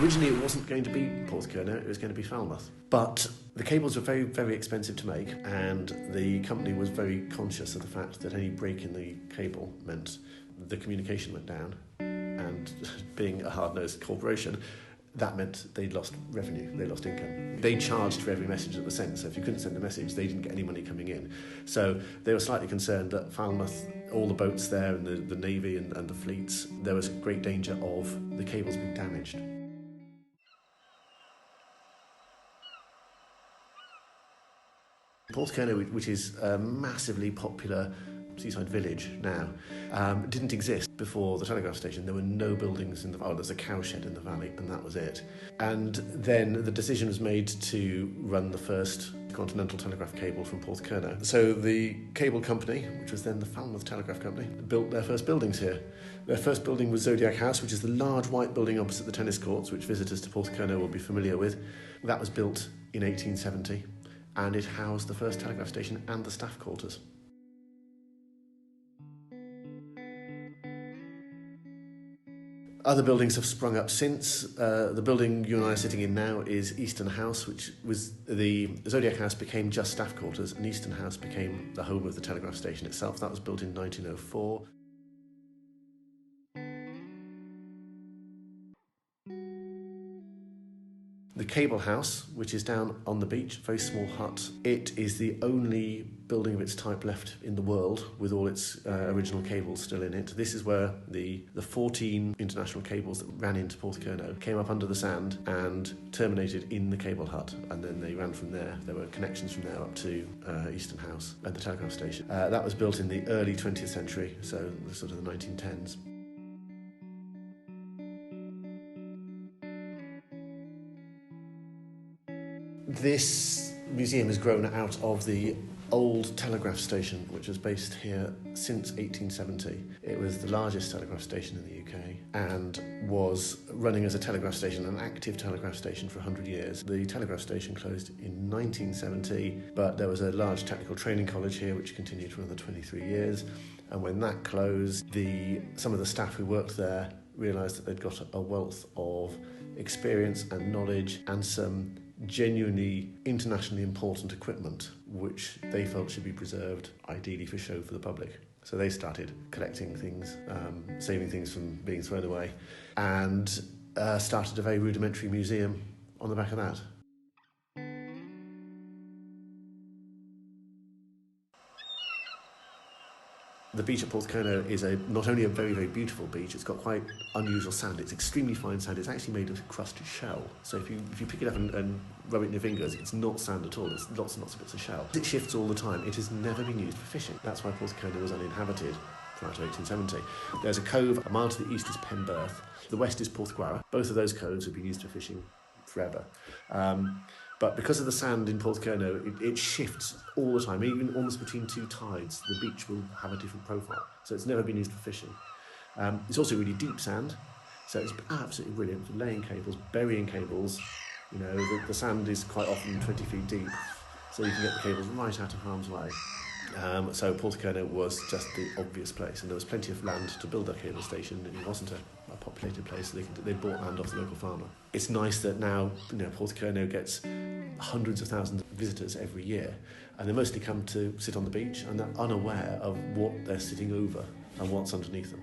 Originally it wasn't going to be Porthcurno, it was going to be Falmouth. But the cables were very, very expensive to make, and the company was very conscious of the fact that any break in the cable meant the communication went down, and being a hard-nosed corporation, that meant they'd lost revenue, they lost income. They charged for every message that was sent, so if you couldn't send a message, they didn't get any money coming in. So they were slightly concerned that Falmouth, all the boats there and the navy and the fleets, there was great danger of the cables being damaged. Porthcurno, which is a massively popular seaside village now, didn't exist before the telegraph station. There were no buildings in the valley. There's a cowshed in the valley, and that was it. And then the decision was made to run the first continental telegraph cable from Porthcurno. So the cable company, which was then the Falmouth Telegraph Company, built their first buildings here. Their first building was Zodiac House, which is the large white building opposite the tennis courts, which visitors to Porthcurno will be familiar with. That was built in 1870, and it housed the first telegraph station and the staff quarters. Other buildings have sprung up since. The building you and I are sitting in now is Eastern House, which was the Zodiac House became just staff quarters, and Eastern House became the home of the telegraph station itself. That was built in 1904. The Cable House, which is down on the beach, a very small hut, it is the only building of its type left in the world with all its original cables still in it. This is where the 14 international cables that ran into Porthcurno came up under the sand and terminated in the cable hut, and then they ran from there. There were connections from there up to Eastern House and the telegraph station. That was built in the early 20th century, so sort of the 1910s. This museum has grown out of the old telegraph station, which was based here since 1870. It was the largest telegraph station in the UK and was running as a telegraph station, an active telegraph station, for 100 years. The telegraph station closed in 1970, but there was a large technical training college here which continued for another 23 years. And when that closed, some of the staff who worked there realised that they'd got a wealth of experience and knowledge and some genuinely internationally important equipment which they felt should be preserved, ideally for show for the public. So they started collecting things, saving things from being thrown away, and started a very rudimentary museum on the back of that. The beach at Porthcurno is not only a very, very beautiful beach, it's got quite unusual sand. It's extremely fine sand. It's actually made of crusted shell. So if you pick it up and rub it in your fingers, it's not sand at all. It's lots and lots of bits of shell. It shifts all the time. It has never been used for fishing. That's why Porthcurno was uninhabited prior to 1870. There's a cove. A mile to the east is Penberth. The west is Porthgwara. Both of those coves have been used for fishing forever. But because of the sand in Porthcurno, it shifts all the time, even almost between two tides. The beach will have a different profile, so it's never been used for fishing. It's also really deep sand, so it's absolutely brilliant for laying cables, burying cables. You know, the sand is quite often 20 feet deep, so you can get the cables right out of harm's way. So Porthcurno was just the obvious place, and there was plenty of land to build a cable station. It wasn't a populated place, so they bought land off the local farmer. It's nice that now, you know, Porthcurno gets hundreds of thousands of visitors every year, and they mostly come to sit on the beach and they're unaware of what they're sitting over and what's underneath them.